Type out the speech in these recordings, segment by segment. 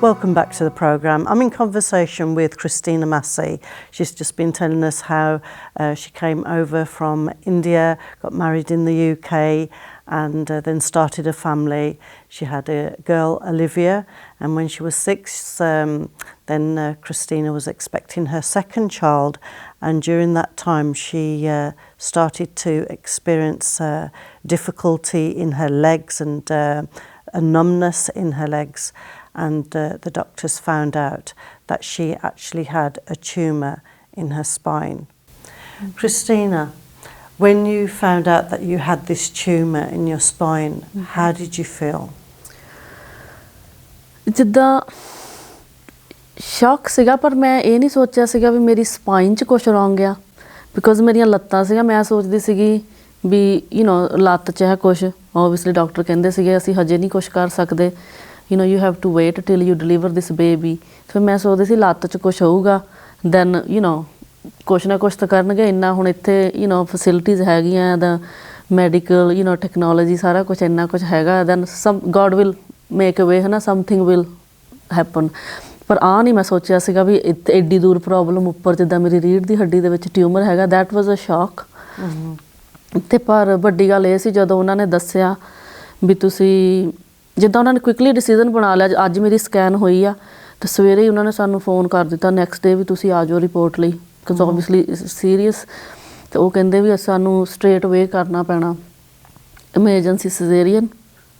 Welcome back to the programme. I'm in conversation with Christina Massey. She's just been telling us how she came over from India, got married in the UK, and then started a family. She had a girl, Olivia, and when she was 6, then Christina was expecting her second child, and during that time she started to experience difficulty in her legs and a numbness in her legs. And the doctors found out that she actually had a tumour in her spine. Christina, when you found out that you had this tumour in your spine, how did you feel? ਜਿੱਦਾਂ ਸ਼ੌਕ ਸੀਗਾ, ਪਰ ਮੈਂ ਇਹ ਨਹੀਂ ਸੋਚਿਆ ਸੀਗਾ ਵੀ ਮੇਰੀ ਸਪਾਈਨ 'ਚ ਕੁਛ ਰੋਂਗ ਆ, ਬਿਕੋਜ਼ ਮੇਰੀਆਂ ਲੱਤਾਂ ਸੀਗਾ। ਮੈਂ ਸੋਚਦੀ ਸੀਗੀ ਵੀ ਲੱਤ 'ਚ ਹੈ ਕੁਛ। ਓਬਵੀਅਸਲੀ ਡਾਕਟਰ ਕਹਿੰਦੇ ਸੀਗੇ ਅਸੀਂ ਹਜੇ ਨਹੀਂ ਕੁਛ ਕਰ ਸਕਦੇ, you have to wait till you deliver this baby। ਫਿਰ ਮੈਂ ਸੋਚਦੀ ਸੀ ਲੱਤ 'ਚ ਕੁਛ ਹੋਊਗਾ, ਦੈਨ ਕੁਛ ਨਾ ਕੁਛ ਤਾਂ ਕਰਨਗੇ। ਇੰਨਾ ਹੁਣ ਇੱਥੇ ਫੈਸਿਲਿਟੀਜ਼ ਹੈਗੀਆਂ, ਦਾ ਮੈਡੀਕਲ ਟੈਕਨੋਲੋਜੀ ਸਾਰਾ ਕੁਛ ਇੰਨਾ ਕੁਛ ਹੈਗਾ, then God will make a way, ਹੈ ਨਾ, ਸਮਥਿੰਗ ਵਿਲ ਹੈਪਨ। ਪਰ ਆਹ ਨਹੀਂ ਮੈਂ ਸੋਚਿਆ ਸੀਗਾ ਵੀ ਐਡੀ ਦੂਰ ਪ੍ਰੋਬਲਮ ਉੱਪਰ, ਜਿੱਦਾਂ ਮੇਰੀ ਰੀੜ੍ਹ ਦੀ ਹੱਡੀ ਦੇ ਵਿੱਚ ਟਿਊਮਰ ਹੈਗਾ। ਦੈਟ ਵਾਜ਼ ਅ ਸ਼ੌਕ। ਅਤੇ ਪਰ ਵੱਡੀ ਗੱਲ ਇਹ ਸੀ ਜਦੋਂ ਉਹਨਾਂ ਨੇ ਦੱਸਿਆ ਵੀ ਤੁਸੀਂ, ਜਿੱਦਾਂ ਉਹਨਾਂ ਨੇ ਕੁਇਕਲੀ ਡਿਸੀਜ਼ਨ ਬਣਾ ਲਿਆ, ਅੱਜ ਮੇਰੀ ਸਕੈਨ ਹੋਈ ਆ ਅਤੇ ਸਵੇਰੇ ਹੀ ਉਹਨਾਂ ਨੇ ਸਾਨੂੰ ਫੋਨ ਕਰ ਦਿੱਤਾ ਨੈਕਸਟ ਡੇ ਵੀ ਤੁਸੀਂ ਆ ਜਾਓ ਰਿਪੋਰਟ ਲਈ, ਬਿਕੋਜ਼ ਓਬਵੀਅਸਲੀ ਸੀਰੀਅਸ। ਅਤੇ ਉਹ ਕਹਿੰਦੇ ਵੀ ਸਾਨੂੰ ਸਟਰੇਟ ਵੇ ਕਰਨਾ ਪੈਣਾ ਐਮਰਜੈਂਸੀ ਸਿਜ਼ੇਰੀਅਨ।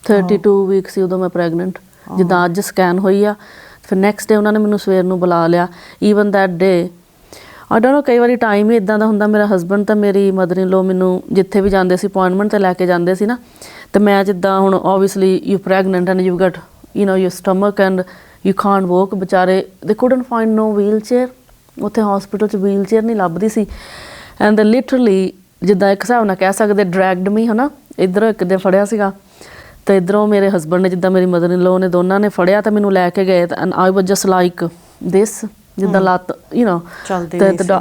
32 ਵੀਕ ਸੀ ਉਦੋਂ ਮੈਂ ਪ੍ਰੈਗਨੈਂਟ। ਜਿੱਦਾਂ ਅੱਜ ਸਕੈਨ ਹੋਈ ਆ, ਫਿਰ ਨੈਕਸਟ ਡੇ ਉਹਨਾਂ ਨੇ ਮੈਨੂੰ ਸਵੇਰ ਨੂੰ ਬੁਲਾ ਲਿਆ। Even that day I don't ਨੋ, ਕਈ ਵਾਰੀ ਟਾਈਮ ਹੀ ਇੱਦਾਂ ਦਾ ਹੁੰਦਾ। ਮੇਰਾ ਹਸਬੈਂਡ ਤਾਂ ਮੇਰੀ ਮਦਰ ਇਨ ਲੋ ਮੈਨੂੰ ਜਿੱਥੇ ਵੀ ਜਾਂਦੇ ਸੀ ਅਪੁਆਇੰਟਮੈਂਟ 'ਤੇ ਲੈ ਕੇ ਜਾਂਦੇ ਸੀ ਨਾ, ਅਤੇ ਮੈਂ ਜਿੱਦਾਂ ਹੁਣ obviously you pregnant and you got your stomach and you can't walk. ਵਿਚਾਰੇ they couldn't find no wheelchair. ਉੱਥੇ ਹੋਸਪਿਟਲ 'ਚ ਵੀਲ ਚੇਅਰ ਨਹੀਂ ਲੱਭਦੀ ਸੀ। ਐਂਡ ਦੇ ਲਿਟਰਲੀ ਜਿੱਦਾਂ ਇੱਕ ਹਿਸਾਬ ਨਾਲ ਕਹਿ ਸਕਦੇ ਡਰੈਗਡ ਮੀ, ਹੈ ਨਾ। ਇੱਧਰੋਂ ਇੱਕ ਦੇ ਫੜਿਆ ਸੀਗਾ ਅਤੇ ਇੱਧਰੋਂ ਮੇਰੇ ਹਸਬੈਂਡ ਨੇ, ਜਿੱਦਾਂ ਮੇਰੀ ਮਦਰ ਇਨ ਲੋ ਨੇ, ਦੋਨਾਂ ਨੇ ਫੜਿਆ ਅਤੇ ਮੈਨੂੰ ਲੈ ਕੇ ਗਏ। And I was just like this, ਜਿੱਦਾਂ ਲੱਤ ਅਤੇ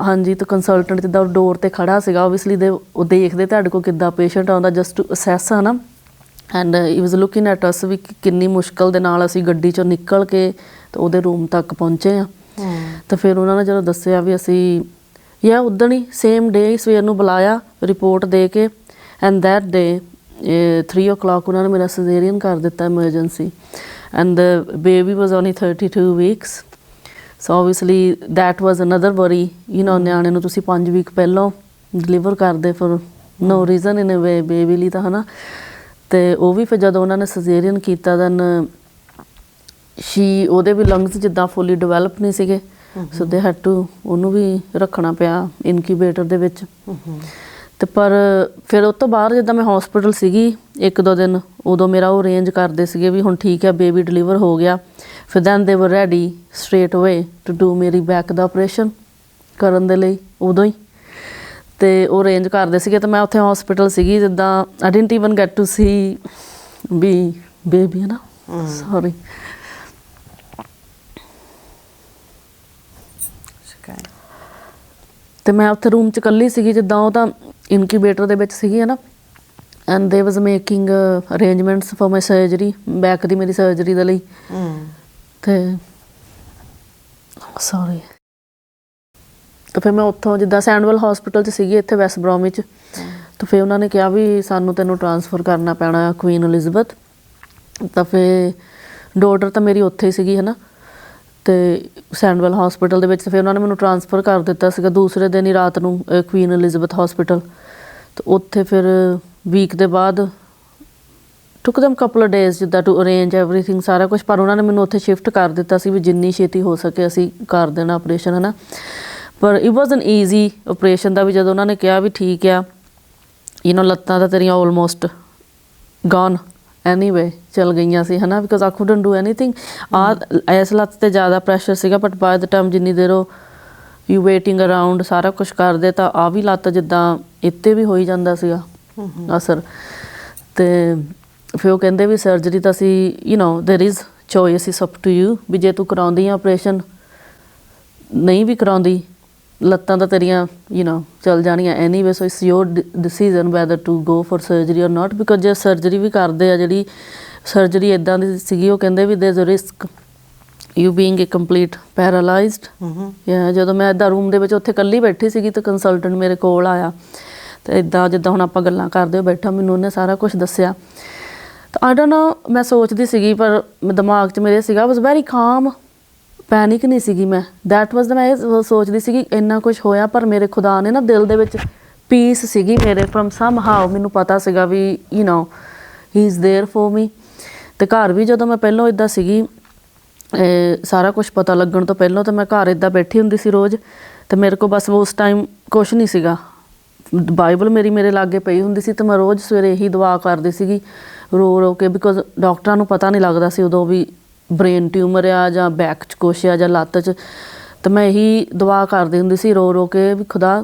ਹਾਂਜੀ। ਅਤੇ ਕੰਸਲਟੈਂਟ ਜਿੱਦਾਂ ਡੋਰ 'ਤੇ ਖੜ੍ਹਾ ਸੀਗਾ, ਓਬਵੀਅਸਲੀ ਦੇ ਉਹ ਦੇਖਦੇ ਤੁਹਾਡੇ ਕੋਲ ਕਿੱਦਾਂ ਪੇਸ਼ੈਂਟ ਆਉਂਦਾ, ਜਸਟ ਟੂ ਅਸੈਸ, ਹੈ ਨਾ। And he was looking at us ਵੀ ਕਿੰਨੀ ਮੁਸ਼ਕਿਲ ਦੇ ਨਾਲ ਅਸੀਂ ਗੱਡੀ 'ਚੋਂ ਨਿਕਲ ਕੇ ਅਤੇ ਉਹਦੇ ਰੂਮ ਤੱਕ ਪਹੁੰਚੇ ਹਾਂ। ਅਤੇ ਫਿਰ ਉਹਨਾਂ ਨੇ ਜਦੋਂ ਦੱਸਿਆ ਵੀ ਅਸੀਂ ਉੱਦਣ ਹੀ ਸੇਮ ਡੇ ਹੀ ਸਵੇਰ ਨੂੰ ਬੁਲਾਇਆ ਰਿਪੋਰਟ ਦੇ ਕੇ। ਐਂਡ ਦੈਟ ਡੇ 3 o'clock ਉਹਨਾਂ ਨੇ ਮੇਰਾ ਸਿਜ਼ੇਰੀਅਨ ਕਰ ਦਿੱਤਾ emergency. And the baby was only 32 weeks. So obviously that was another worry. ਨਿਆਣੇ ਨੂੰ ਤੁਸੀਂ 5 ਵੀਕ ਪਹਿਲਾਂ ਡਿਲੀਵਰ ਕਰਦੇ for no reason in a way, baby ਲਈ ਤਾਂ, ਹੈ ਨਾ। ਅਤੇ ਉਹ ਵੀ ਫਿਰ ਜਦੋਂ ਉਹਨਾਂ ਨੇ ਸਿਜ਼ੇਰੀਅਨ ਕੀਤਾ ਦੈਨ ਉਹਦੇ ਵੀ ਲੰਗਸ ਜਿੱਦਾਂ ਫੁੱਲੀ ਡਿਵੈਲਪ ਨਹੀਂ ਸੀਗੇ, ਸੋ ਦੇ ਹੈਡ ਟੂ ਉਹਨੂੰ ਵੀ ਰੱਖਣਾ ਪਿਆ ਇਨਕੀਊਬੇਟਰ ਦੇ ਵਿੱਚ। ਅਤੇ ਪਰ ਫਿਰ ਉਹ ਤੋਂ ਬਾਅਦ ਜਿੱਦਾਂ ਮੈਂ ਹੋਸਪਿਟਲ ਸੀਗੀ 1-2 ਦਿਨ, ਉਦੋਂ ਮੇਰਾ ਉਹ ਅਰੇਂਜ ਕਰਦੇ ਸੀਗੇ ਵੀ ਹੁਣ ਠੀਕ ਹੈ ਬੇਬੀ ਡਿਲੀਵਰ ਹੋ ਗਿਆ। ਫਿਰ ਦੈਨ ਦੇ ਵਰ ਰੈਡੀ ਸਟਰੇਟ ਅਵੇ ਟੂ ਡੂ ਮੇਰੀ ਬੈਕ ਦਾ ਆਪਰੇਸ਼ਨ ਕਰਨ ਦੇ ਲਈ ਉਦੋਂ ਹੀ। ਅਤੇ ਉਹ ਅਰੇਂਜ ਕਰਦੇ ਸੀਗੇ ਅਤੇ ਮੈਂ ਉੱਥੇ ਹੋਸਪਿਟਲ ਸੀਗੀ, ਜਿੱਦਾਂ I didn't even get to see the baby, ਹੈ ਨਾ, ਸੋਰੀ। ਅਤੇ ਮੈਂ ਉੱਥੇ ਰੂਮ 'ਚ ਇਕੱਲੀ ਸੀਗੀ, ਜਿੱਦਾਂ ਉਹ ਤਾਂ ਇਨਕੀਊਬੇਟਰ ਦੇ ਵਿੱਚ ਸੀਗੀ, ਹੈ ਨਾ। And they was making arrangements for my surgery, back ਦੀ ਮੇਰੀ ਸਰਜਰੀ ਦੇ ਲਈ। ਅਤੇ ਸੋਰੀ। ਅਤੇ ਫਿਰ ਮੈਂ ਉੱਥੋਂ ਜਿੱਦਾਂ ਸੈਂਡਵੈਲ ਹੋਸਪਿਟਲ 'ਚ ਸੀਗੀ ਇੱਥੇ ਵੈਸਟ ਬ੍ਰੋਮਵਿਚ, ਅਤੇ ਫਿਰ ਉਹਨਾਂ ਨੇ ਕਿਹਾ ਵੀ ਸਾਨੂੰ ਤੈਨੂੰ ਟਰਾਂਸਫਰ ਕਰਨਾ ਪੈਣਾ ਕੁਈਨ ਐਲਿਜ਼ਬeth। ਤਾਂ ਫਿਰ ਡੋਟਰ ਤਾਂ ਮੇਰੀ ਉੱਥੇ ਹੀ ਸੀਗੀ, ਹੈ ਨਾ, ਅਤੇ ਸੈਂਡਵੈਲ ਹੋਸਪਿਟਲ ਦੇ ਵਿੱਚ। ਫਿਰ ਉਹਨਾਂ ਨੇ ਮੈਨੂੰ ਟਰਾਂਸਫਰ ਕਰ ਦਿੱਤਾ ਸੀਗਾ ਦੂਸਰੇ ਦਿਨ ਹੀ ਰਾਤ ਨੂੰ ਕੁਈਨ ਐਲਿਜ਼ਬeth ਹੋਸਪਿਟਲ। ਅਤੇ ਉੱਥੇ ਫਿਰ ਵੀਕ ਦੇ ਬਾਅਦ ਟੁੱਕ ਦੈਮ ਕਪਲ ਡੇਜ਼ ਜਿੱਦਾਂ ਟੂ ਅਰੇਂਜ ਐਵਰੀਥਿੰਗ ਸਾਰਾ ਕੁਛ। ਪਰ ਉਹਨਾਂ ਨੇ ਮੈਨੂੰ ਉੱਥੇ ਸ਼ਿਫਟ ਕਰ ਦਿੱਤਾ ਸੀ ਵੀ ਜਿੰਨੀ ਛੇਤੀ ਹੋ ਸਕੇ ਅਸੀਂ ਕਰ ਦੇਣਾ ਆਪਰੇਸ਼ਨ, ਹੈ ਨਾ। ਪਰ it was an easy operation ਦਾ ਵੀ। ਜਦੋਂ ਉਹਨਾਂ ਨੇ ਕਿਹਾ ਵੀ ਠੀਕ ਆ, ਲੱਤਾਂ ਤਾਂ ਤੇਰੀਆਂ ਆਲਮੋਸਟ ਗੋਨ ਐਨੀਵੇ ਚੱਲ ਗਈਆਂ ਸੀ, ਹੈ ਨਾ, because I couldn't do anything. ਇਸ ਲੱਤ 'ਤੇ ਜ਼ਿਆਦਾ ਪ੍ਰੈਸ਼ਰ ਸੀਗਾ, ਬਟ ਬਾਏ ਦ ਟਾਈਮ ਜਿੰਨੀ ਦੇਰ ਉਹ ਯੂ ਵੇਟਿੰਗ ਅਰਾਊਂਡ ਸਾਰਾ ਕੁਛ ਕਰਦੇ, ਤਾਂ ਆਹ ਵੀ ਲੱਤ ਜਿੱਦਾਂ ਇੱਥੇ ਵੀ ਹੋਈ ਜਾਂਦਾ ਸੀਗਾ ਅਸਰ। ਅਤੇ ਫਿਰ ਉਹ ਕਹਿੰਦੇ ਵੀ ਸਰਜਰੀ ਤਾਂ ਅਸੀਂ there is choice is up to you, ਵੀ ਜੇ ਤੂੰ ਕਰਾਉਂਦੀ ਆ ਆਪਰੇਸ਼ਨ, ਨਹੀਂ ਵੀ ਕਰਾਉਂਦੀ ਲੱਤਾਂ ਤਾਂ ਤੇਰੀਆਂ ਚੱਲ ਜਾਣੀਆਂ anyway. So it's your decision whether to go for surgery or not. Because ਜੇ ਸਰਜਰੀ ਵੀ ਕਰਦੇ ਆ, ਜਿਹੜੀ ਸਰਜਰੀ ਇੱਦਾਂ ਦੀ ਸੀਗੀ, ਉਹ ਕਹਿੰਦੇ ਵੀ there is a risk you being a complete paralysed. ਜਦੋਂ ਮੈਂ ਇੱਦਾਂ ਰੂਮ ਦੇ ਵਿੱਚ ਉੱਥੇ ਇਕੱਲੀ ਬੈਠੀ ਸੀਗੀ ਤੇ ਕੰਸਲਟੈਂਟ ਮੇਰੇ ਕੋਲ ਆਇਆ ਤੇ ਇੱਦਾਂ ਜਿੱਦਾਂ ਹੁਣ ਆਪਾਂ ਗੱਲਾਂ ਕਰਦੇ ਹੋ ਬੈਠਾ, ਮੈਨੂੰ ਉਹਨੇ ਸਾਰਾ ਕੁਝ ਦੱਸਿਆ। ਤਾਂ ਆਈ ਡੋਂਟ ਨੋ, ਮੈਂ ਸੋਚਦੀ ਸੀਗੀ ਪਰ ਦਿਮਾਗ 'ਚ ਮੇਰੇ ਸੀਗਾ ਵਾਸ ਵੈਰੀ ਕਾਮ, ਪੈਨਿਕ ਨਹੀਂ ਸੀਗੀ ਮੈਂ। ਦੈਟ ਵਾਜ਼ ਮੈਂ ਇਹ ਸੋਚਦੀ ਸੀਗੀ ਇੰਨਾ ਕੁਝ ਹੋਇਆ ਪਰ ਮੇਰੇ ਖੁਦਾ ਨੇ ਨਾ ਦਿਲ ਦੇ ਵਿੱਚ ਪੀਸ ਸੀਗੀ ਮੇਰੇ ਫਰਮ ਸਮ ਹਾਓ। ਮੈਨੂੰ ਪਤਾ ਸੀਗਾ ਵੀ you know he is there for me. ਅਤੇ ਘਰ ਵੀ ਜਦੋਂ ਮੈਂ ਪਹਿਲਾਂ ਇੱਦਾਂ ਸੀਗੀ, ਸਾਰਾ ਕੁਛ ਪਤਾ ਲੱਗਣ ਤੋਂ ਪਹਿਲਾਂ ਤਾਂ ਮੈਂ ਘਰ ਇੱਦਾਂ ਬੈਠੀ ਹੁੰਦੀ ਸੀ ਰੋਜ਼, ਅਤੇ ਮੇਰੇ ਕੋਲ ਬਸ ਉਸ ਟਾਈਮ ਕੁਛ ਨਹੀਂ ਸੀਗਾ, ਬਾਈਬਲ ਮੇਰੇ ਲਾਗੇ ਪਈ ਹੁੰਦੀ ਸੀ ਅਤੇ ਮੈਂ ਰੋਜ਼ ਸਵੇਰੇ ਇਹੀ ਦੁਆ ਕਰਦੀ ਸੀਗੀ ਰੋ ਰੋ ਕੇ, ਬਿਕੋਜ਼ ਡਾਕਟਰਾਂ ਨੂੰ ਪਤਾ ਨਹੀਂ ਲੱਗਦਾ ਸੀ ਉਦੋਂ ਵੀ ਬ੍ਰੇਨ ਟਿਊਮਰ ਆ ਜਾਂ ਬੈਕ 'ਚ ਕੁਛ ਆ ਜਾਂ ਲੱਤ 'ਚ। ਅਤੇ ਮੈਂ ਇਹੀ ਦੁਆ ਕਰਦੀ ਹੁੰਦੀ ਸੀ ਰੋ ਰੋ ਕੇ ਵੀ ਖੁਦਾ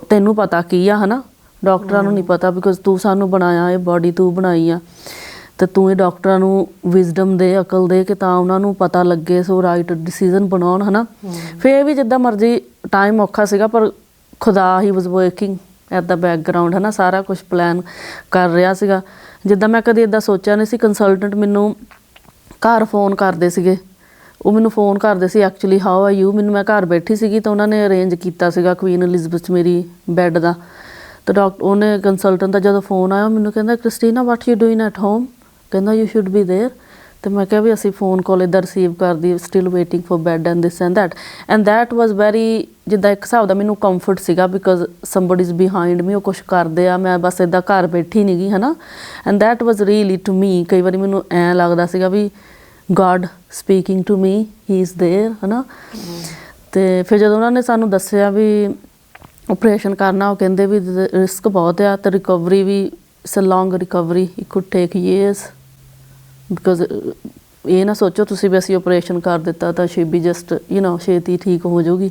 ਤੈਨੂੰ ਪਤਾ ਕੀ ਆ, ਹੈ ਨਾ, ਡਾਕਟਰਾਂ ਨੂੰ ਨਹੀਂ ਪਤਾ, ਬਿਕੋਜ਼ ਤੂੰ ਸਾਨੂੰ ਬਣਾਇਆ, ਇਹ ਬਾਡੀ ਤੂੰ ਬਣਾਈ ਆ, ਅਤੇ ਤੂੰ ਇਹ ਡਾਕਟਰਾਂ ਨੂੰ ਵਿਜ਼ਡਮ ਦੇ, ਅਕਲ ਦੇ ਕਿ ਤਾਂ ਉਹਨਾਂ ਨੂੰ ਪਤਾ ਲੱਗੇ ਸੋ ਰਾਈਟ ਡਿਸੀਜ਼ਨ ਬਣਾਉਣ, ਹੈ ਨਾ। ਫਿਰ ਵੀ ਜਿੱਦਾਂ ਮਰਜ਼ੀ ਟਾਈਮ ਔਖਾ ਸੀਗਾ ਪਰ ਖੁਦਾ ਹੀ ਵਾਜ਼ ਵਰਕਿੰਗ ਐਟ ਦਾ ਬੈਕਗਰਾਊਂਡ, ਹੈ ਨਾ, ਸਾਰਾ ਕੁਛ ਪਲਾਨ ਕਰ ਰਿਹਾ ਸੀਗਾ। ਜਿੱਦਾਂ ਮੈਂ ਕਦੇ ਇੱਦਾਂ ਸੋਚਿਆ ਨਹੀਂ ਸੀ। ਕੰਸਲਟੈਂਟ ਮੈਨੂੰ ਘਰ ਫੋਨ ਕਰਦੇ ਸੀਗੇ, ਉਹ ਮੈਨੂੰ ਫੋਨ ਕਰਦੇ ਸੀ ਐਕਚੁਅਲੀ ਹਾਊ ਆਰ ਯੂ। ਮੈਨੂੰ ਮੈਂ ਘਰ ਬੈਠੀ ਸੀਗੀ ਤਾਂ ਉਹਨਾਂ ਨੇ ਅਰੇਂਜ ਕੀਤਾ ਸੀਗਾ ਕੁਈਨ ਐਲਿਜ਼abeth 'ਚ ਮੇਰੀ ਬੈੱਡ ਦਾ। ਤਾਂ ਉਹਨੇ ਕੰਸਲਟੈਂਟ ਦਾ ਜਦੋਂ ਫੋਨ ਆਇਆ ਮੈਨੂੰ ਕਹਿੰਦਾ Christina what you doing at home, ਕਹਿੰਦਾ ਯੂ ਸ਼ੁੱਡ ਬੀ ਦੇਅਰ। ਅਤੇ ਮੈਂ ਕਿਹਾ ਵੀ ਅਸੀਂ ਫੋਨ ਕਾਲ ਇੱਦਾਂ ਰਿਸੀਵ ਕਰਦੀ, still waiting for bed and this and that was very, ਜਿੱਦਾਂ ਇੱਕ ਹਿਸਾਬ ਦਾ ਮੈਨੂੰ ਕੰਫਰਟ ਸੀਗਾ ਬਿਕੋਜ਼ ਸਮਬਡੀ ਇਜ਼ ਬਿਹਾਈਂਡ ਮੀ, ਉਹ ਕੁਛ ਕਰਦੇ ਆ, ਮੈਂ ਬਸ ਇੱਦਾਂ ਘਰ ਬੈਠੀ ਨਹੀਂ ਗੀ, ਹੈ ਨਾ। And that was really to me, ਕਈ ਵਾਰੀ ਮੈਨੂੰ ਐਂ ਲੱਗਦਾ ਸੀਗਾ ਵੀ God speaking to me, he is there, ਹੈ ਨਾ। ਅਤੇ ਫਿਰ ਜਦੋਂ ਉਹਨਾਂ ਨੇ ਸਾਨੂੰ ਦੱਸਿਆ ਵੀ ਓਪਰੇਸ਼ਨ ਕਰਨਾ, ਉਹ ਕਹਿੰਦੇ ਵੀ ਰਿਸਕ ਬਹੁਤ ਆ ਅਤੇ ਰਿਕਵਰੀ ਵੀ it's a long recovery, it could take years, because ਇਹ ਨਾ ਸੋਚੋ ਤੁਸੀਂ ਵੀ ਅਸੀਂ ਓਪਰੇਸ਼ਨ ਕਰ ਦਿੱਤਾ ਤਾਂ she be just you know ਛੇਤੀ ਠੀਕ ਹੋ ਜਾਊਗੀ।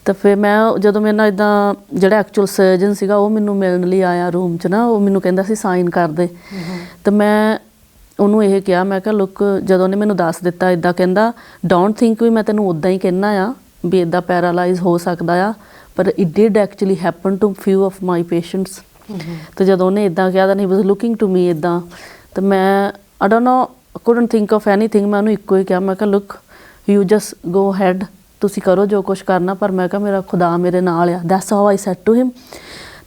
ਤਾਂ ਫਿਰ ਮੈਂ ਜਦੋਂ ਮੇਰੇ ਨਾਲ ਇੱਦਾਂ ਜਿਹੜਾ ਐਕਚੁਅਲ ਸਰਜਨ ਸੀਗਾ ਉਹ ਮੈਨੂੰ ਮਿਲਣ ਲਈ ਆਇਆ ਰੂਮ 'ਚ ਨਾ, ਉਹ ਮੈਨੂੰ ਕਹਿੰਦਾ ਸੀ ਸਾਈਨ ਕਰ ਦੇ। ਅਤੇ ਮੈਂ ਉਹਨੂੰ ਇਹ ਕਿਹਾ, ਮੈਂ ਕਿਹਾ ਲੁੱਕ, ਜਦੋਂ ਉਹਨੇ ਮੈਨੂੰ ਦੱਸ ਦਿੱਤਾ ਇੱਦਾਂ, ਕਹਿੰਦਾ ਡੋਂਟ ਥਿੰਕ ਵੀ ਮੈਂ ਤੈਨੂੰ ਉੱਦਾਂ ਹੀ ਕਹਿੰਦਾ ਆ ਵੀ ਇੱਦਾਂ ਪੈਰਾਲਾਈਜ਼ ਹੋ ਸਕਦਾ ਆ, ਪਰ it did actually happen to few of my patients. ਅਤੇ ਜਦੋਂ ਉਹਨੇ ਇੱਦਾਂ ਕਿਹਾ ਤਾਂ ਹੀ ਵਾਜ਼ ਲੁਕਿੰਗ ਟੂ ਮੀ ਇੱਦਾਂ, ਤਾਂ ਮੈਂ ਆਈ don't no, couldn't think of anything. ਮੈਂ ਉਹਨੂੰ ਇੱਕੋ ਹੀ ਕਿਹਾ, ਮੈਂ ਕਿਹਾ look you just go ahead, ਤੁਸੀਂ ਕਰੋ ਜੋ ਕੁਛ ਕਰਨਾ, ਪਰ ਮੈਂ ਕਿਹਾ ਮੇਰਾ ਖੁਦਾ ਮੇਰੇ ਨਾਲ ਆ। That's how I said to him.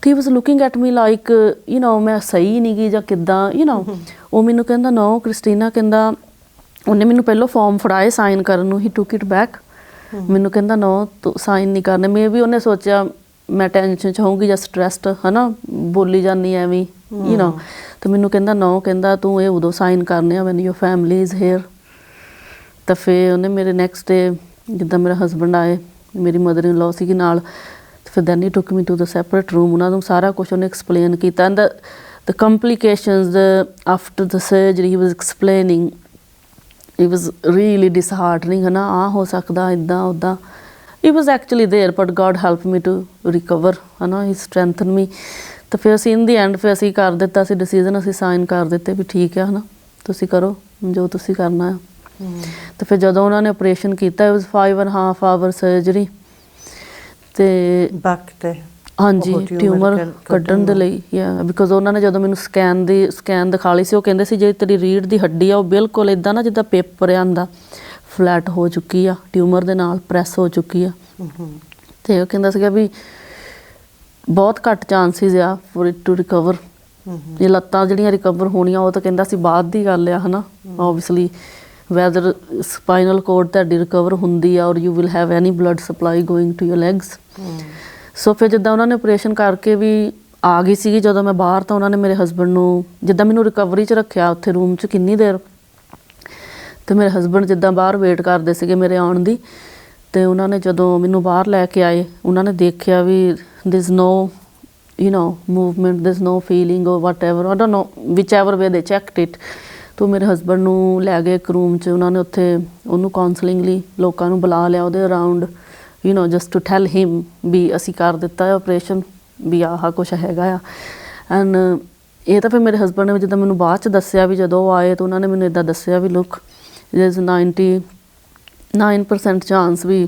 He was looking at me like you know ਮੈਂ ਸਹੀ ਨਹੀਂ ਗਈ ਜਾਂ ਕਿੱਦਾਂ, ਯੂ ਨੋ। ਉਹ ਮੈਨੂੰ ਕਹਿੰਦਾ ਨੋ ਕ੍ਰਿਸਟੀਨਾ, ਕਹਿੰਦਾ ਉਹਨੇ ਮੈਨੂੰ ਪਹਿਲਾਂ ਫੋਰਮ ਫੜਾਏ ਸਾਈਨ ਕਰਨ ਨੂੰ, ਹੀ ਟੁਕ ਇਟ ਬੈਕ। ਮੈਨੂੰ ਕਹਿੰਦਾ ਨੋ ਤੂੰ ਸਾਈਨ ਨਹੀਂ ਕਰਨੇ। ਮੇ ਵੀ ਉਹਨੇ ਸੋਚਿਆ ਮੈਂ ਟੈਨਸ਼ਨ 'ਚ ਹੋਊਂਗੀ ਜਾਂ ਸਟਰੈਸਡ, ਹੈ ਨਾ, ਬੋਲੀ ਜਾਂਦੀ ਐਵੇਂ ਯੂ ਨੋ। ਅਤੇ ਮੈਨੂੰ ਕਹਿੰਦਾ ਨੋ, ਕਹਿੰਦਾ ਤੂੰ ਇਹ ਉਦੋਂ ਸਾਈਨ ਕਰਨੇ ਆ when your family is here. ਤਾਂ ਫਿਰ ਉਹਨੇ ਮੇਰੇ ਨੈਕਸਟ ਡੇ ਜਿੱਦਾਂ ਮੇਰਾ ਹਸਬੈਂਡ ਆਏ, ਮੇਰੀ ਮਦਰ ਇਨ ਲਾਅ ਸੀਗੀ ਨਾਲ, ਫਿਰ then he took me to the separate room. ਉਹਨਾਂ ਨੂੰ ਸਾਰਾ ਕੁਛ ਉਹਨੇ ਐਕਸਪਲੇਨ ਕੀਤਾ and the complications after the surgery he was explaining, it was really disheartening, ਹੈ ਨਾ, ਆਹ ਹੋ ਸਕਦਾ ਇੱਦਾਂ ਉੱਦਾਂ। it was actually there but God helped me to recover, ਹੈ ਨਾ, he strengthened me। ਤਾਂ ਫਿਰ ਅਸੀਂ ਇਨ ਦੀ ਐਂਡ ਫਿਰ ਅਸੀਂ ਕਰ ਦਿੱਤਾ ਸੀ ਡਿਸੀਜ਼ਨ, ਅਸੀਂ ਸਾਈਨ ਕਰ ਦਿੱਤੇ ਵੀ ਠੀਕ ਆ, ਹੈ ਨਾ, ਤੁਸੀਂ ਕਰੋ ਜੋ ਤੁਸੀਂ ਕਰਨਾ ਆ। ਅਤੇ ਫਿਰ ਜਦੋਂ ਉਹਨਾਂ ਨੇ ਆਪਰੇਸ਼ਨ ਕੀਤਾ, it was 5.5 hour ਸਰਜਰੀ, ਅਤੇ ਬੈਕ 'ਤੇ ਹਾਂਜੀ ਟਿਊਮਰ ਕੱਢਣ ਦੇ ਲਈ, ਬਿਕੋਜ਼ ਉਹਨਾਂ ਨੇ ਜਦੋਂ ਮੈਨੂੰ ਸਕੈਨ ਦਿਖਾ ਲਈ ਸੀ, ਉਹ ਕਹਿੰਦੇ ਸੀ ਜਿਹੜੀ ਤੇਰੀ ਰੀੜ੍ਹ ਦੀ ਹੱਡੀ ਆ ਉਹ ਬਿਲਕੁਲ ਇੱਦਾਂ ਨਾ ਜਿੱਦਾਂ ਪੇਪਰ ਆਂਦਾ ਫਲੈਟ ਹੋ ਚੁੱਕੀ ਆ, ਟਿਊਮਰ ਦੇ ਨਾਲ ਪ੍ਰੈਸ ਹੋ ਚੁੱਕੀ ਆ। ਅਤੇ ਉਹ ਕਹਿੰਦਾ ਸੀਗਾ ਵੀ ਬਹੁਤ ਘੱਟ ਚਾਂਸਿਸ ਆ ਫੋਰ ਇਟ ਟੂ ਰਿਕਵਰ। ਇਹ ਲੱਤਾਂ ਜਿਹੜੀਆਂ ਰਿਕਵਰ ਹੋਣੀਆਂ ਉਹ ਤਾਂ ਕਹਿੰਦਾ ਸੀ ਬਾਅਦ ਦੀ ਗੱਲ ਆ, ਹੈ ਨਾ, ਓਬਵੀਅਸਲੀ ਵੈਦਰ ਸਪਾਈਨਲ ਕੋਰਡ ਤੁਹਾਡੀ ਰਿਕਵਰ ਹੁੰਦੀ ਆ or you will have any blood supply going to your legs. So ਫਿਰ ਜਿੱਦਾਂ ਉਹਨਾਂ ਨੇ ਆਪਰੇਸ਼ਨ ਕਰਕੇ ਵੀ ਆ ਗਈ ਸੀਗੀ ਜਦੋਂ ਮੈਂ ਬਾਹਰ, ਤਾਂ ਉਹਨਾਂ ਨੇ ਮੇਰੇ ਹਸਬੈਂਡ ਨੂੰ ਜਿੱਦਾਂ ਮੈਨੂੰ ਰਿਕਵਰੀ 'ਚ ਰੱਖਿਆ ਉੱਥੇ ਰੂਮ 'ਚ ਕਿੰਨੀ ਦੇਰ, ਅਤੇ ਮੇਰੇ ਹਸਬੈਂਡ ਜਿੱਦਾਂ ਬਾਹਰ ਵੇਟ ਕਰਦੇ ਸੀਗੇ ਮੇਰੇ ਆਉਣ ਦੀ। ਅਤੇ ਉਹਨਾਂ ਨੇ ਜਦੋਂ ਮੈਨੂੰ ਬਾਹਰ ਲੈ ਕੇ ਆਏ, ਉਹਨਾਂ ਨੇ ਦੇਖਿਆ ਵੀ this is no you know movement, this is no feeling or whatever, I don't know whichever way they checked it. ਤਾਂ ਮੇਰੇ ਹਸਬੈਂਡ ਨੂੰ ਲੈ ਗਏ ਇੱਕ ਰੂਮ 'ਚ, ਉਹਨਾਂ ਨੇ ਉੱਥੇ ਉਹਨੂੰ ਕਾਉਂਸਲਿੰਗ ਲਈ ਲੋਕਾਂ ਨੂੰ ਬੁਲਾ ਲਿਆ ਉਹਦੇ around, you know just to tell him ਵੀ ਅਸੀਂ ਕਰ ਦਿੱਤਾ ਹੈ ਆਪਰੇਸ਼ਨ, ਵੀ ਆਹ ਕੁਛ ਹੈਗਾ ਆ। ਐਂਡ ਇਹ ਤਾਂ ਫਿਰ ਮੇਰੇ ਹਸਬੈਂਡ ਨੇ ਜਿੱਦਾਂ ਮੈਨੂੰ ਬਾਅਦ 'ਚ ਦੱਸਿਆ ਵੀ ਜਦੋਂ ਉਹ ਆਏ ਤਾਂ ਉਹਨਾਂ ਨੇ ਮੈਨੂੰ ਇੱਦਾਂ ਦੱਸਿਆ ਵੀ ਲੁੱਕ ਦੇयर इज़ 99% ਚਾਂਸ ਵੀ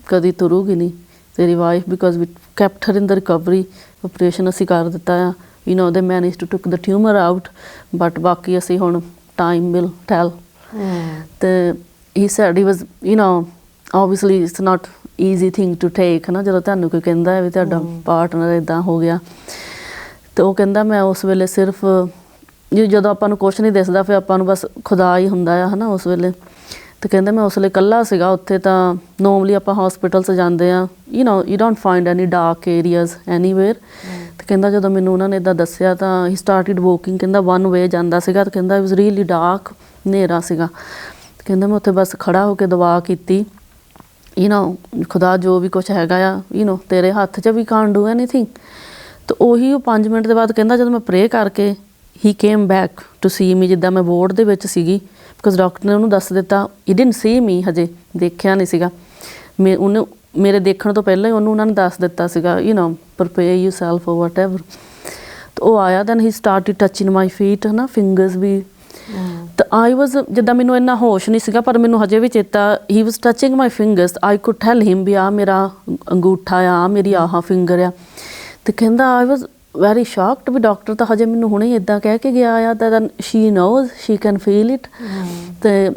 ਕਦੀ ਤੁਰੂਗੀ ਨਹੀਂ ਤੇਰੀ wife, because we kept her in the recovery. Operation ਅਸੀਂ ਕਰ ਦਿੱਤਾ ਆ, you know they manage to took the tumour out, but ਬਾਕੀ ਅਸੀਂ ਹੁਣ ਟਾਈਮ ਵਿਲ ਟੈਲ ਤੇ he said he was obviously it's not easy thing to take ਨਾ, ਜਦੋਂ ਤੁਹਾਨੂੰ ਕੋਈ ਕਹਿੰਦਾ ਹੈ ਵੀ ਤੁਹਾਡਾ ਪਾਰਟਨਰ ਇਦਾਂ ਹੋ ਗਿਆ। ਤੇ ਉਹ ਕਹਿੰਦਾ ਮੈਂ ਉਸ ਵੇਲੇ ਸਿਰਫ ਜਦੋਂ ਆਪਾਂ ਨੂੰ ਕੁਛ ਨਹੀਂ ਦਿਸਦਾ ਫਿਰ ਆਪਾਂ ਨੂੰ ਬਸ ਖੁਦਾ ਹੀ ਹੁੰਦਾ ਆ ਹਨਾ ਉਸ ਵੇਲੇ। ਤੇ ਕਹਿੰਦਾ ਮੈਂ ਉਸ ਵੇਲੇ ਇਕੱਲਾ ਸੀਗਾ ਉੱਥੇ। ਤਾਂ ਨੋਰਮਲੀ ਆਪਾਂ ਹਸਪੀਟਲ 'ਚ ਜਾਂਦੇ ਆ you don't find any dark areas anywhere। ਤੇ ਕਹਿੰਦਾ ਜਦੋਂ ਮੈਨੂੰ ਉਹਨਾਂ ਨੇ ਇੱਦਾਂ ਦੱਸਿਆ ਤਾਂ ਹੀ ਸਟਾਰਟਿਡ ਵੋਕਿੰਗ। ਕਹਿੰਦਾ ਵਨ ਵੇ ਜਾਂਦਾ ਸੀਗਾ ਤੇ ਕਹਿੰਦਾ ਇਟ ਵਾਸ ਰੀਅਲੀ ਡਾਰਕ, ਹਨੇਰਾ ਸੀਗਾ। ਕਹਿੰਦਾ ਮੈਂ ਉੱਥੇ ਬਸ ਖੜਾ ਹੋ ਕੇ ਦੁਆ ਕੀਤੀ ਖੁਦਾ ਜੋ ਵੀ ਕੁਛ ਹੈਗਾ ਆ ਤੇਰੇ ਹੱਥ 'ਚ, ਵੀ ਕਾਂਟ ਡੂ ਐਨੀਥਿੰਗ। ਤੇ ਉਹੀ ਉਹ 5 ਮਿੰਟ ਦੇ ਬਾਅਦ ਕਹਿੰਦਾ ਜਦੋਂ ਮੈਂ ਪ੍ਰੇ ਕਰਕੇ ਹੀ ਕੇਮ ਬੈਕ ਟੂ ਸੀ ਮੀ, ਜਿੱਦਾਂ ਮੈਂ ਵਾਰਡ ਦੇ ਵਿੱਚ ਸੀਗੀ ਬਿਕੋਜ਼ ਡਾਕਟਰ ਨੇ ਉਹਨੂੰ ਦੱਸ ਦਿੱਤਾ ਹੀ ਡਿਡਨਟ ਸੀ ਮੀ, ਹਜੇ ਦੇਖਿਆ ਨਹੀਂ ਸੀਗਾ ਉਹਨੇ। ਮੇਰੇ ਦੇਖਣ ਤੋਂ ਪਹਿਲਾਂ ਹੀ ਉਹਨਾਂ ਨੇ ਦੱਸ ਦਿੱਤਾ ਸੀਗਾ prepare yourself for whatever. ਤੇ ਉਹ ਆਇਆ then he started touching my feet ਹਨਾ, ਫਿੰਗਰਸ ਵੀ। ਤਾਂ ਆਈ ਵਾਜ਼ ਜਿੱਦਾਂ ਮੈਨੂੰ ਇੰਨਾ ਹੋਸ਼ ਨਹੀਂ ਸੀਗਾ ਪਰ ਮੈਨੂੰ ਹਜੇ ਵੀ ਚੇਤਾ he was touching my fingers. I could tell him ਵੀ ਆ ਮੇਰਾ ਅੰਗੂਠਾ ਆ, ਮੇਰੀ ਆਹ ਫਿੰਗਰ ਆ। ਤੇ ਕਹਿੰਦਾ ਆਈ ਵਾਜ਼ ਵੈਰੀ ਸ਼ੌਕਡ ਵੀ ਡਾਕਟਰ ਤਾਂ ਹਜੇ ਮੈਨੂੰ ਹੁਣੇ ਇੱਦਾਂ ਕਹਿ ਕੇ ਗਿਆ ਆ ਤਾਂ she knows she can feel it. ਤੇ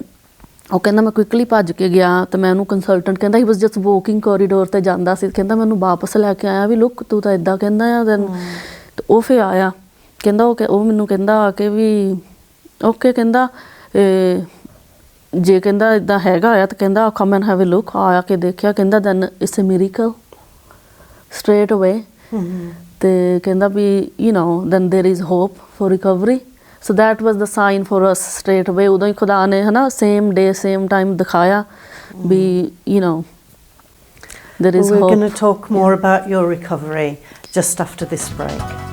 ਉਹ ਕਹਿੰਦਾ ਮੈਂ ਕੁਇਕਲੀ ਭੱਜ ਕੇ ਗਿਆ ਤੇ ਮੈਂ ਉਹਨੂੰ ਕੰਸਲਟੈਂਟ ਕਹਿੰਦਾ ਹੀ ਵਾਜ਼ ਜਸਟ ਵੋਕਿੰਗ ਕੋਰੀਡੋਰ 'ਤੇ ਜਾਂਦਾ ਸੀ। ਕਹਿੰਦਾ ਮੈਨੂੰ ਵਾਪਸ ਲੈ ਕੇ ਆਇਆ ਵੀ ਲੁੱਕ ਤੂੰ ਤਾਂ ਇੱਦਾਂ ਕਹਿੰਦਾ ਆ। ਦੈਨ ਉਹ ਫਿਰ ਆਇਆ ਕਹਿੰਦਾ ਉਹ ਮੈਨੂੰ ਕਹਿੰਦਾ ਆ ਕੇ ਵੀ ਓਕੇ, ਕਹਿੰਦਾ ਜੇ ਕਹਿੰਦਾ ਇੱਦਾਂ ਹੈਗਾ ਆ ਤਾਂ ਕਹਿੰਦਾ come and have a look. ਆ ਕੇ ਦੇਖਿਆ ਕਹਿੰਦਾ then it's a miracle straight away. ਤੇ ਕਹਿੰਦਾ ਵੀ then there is hope for recovery. So that was the sign for us straight away. ਉਦੋਂ ਹੀ ਖੁਦਾ ਨੇ ਹਨਾ ਸੇਮ ਡੇ ਸੇਮ ਟਾਈਮ ਦਿਖਾਇਆ ਵੀ there is hope. We're going to talk more about your recovery just after this break.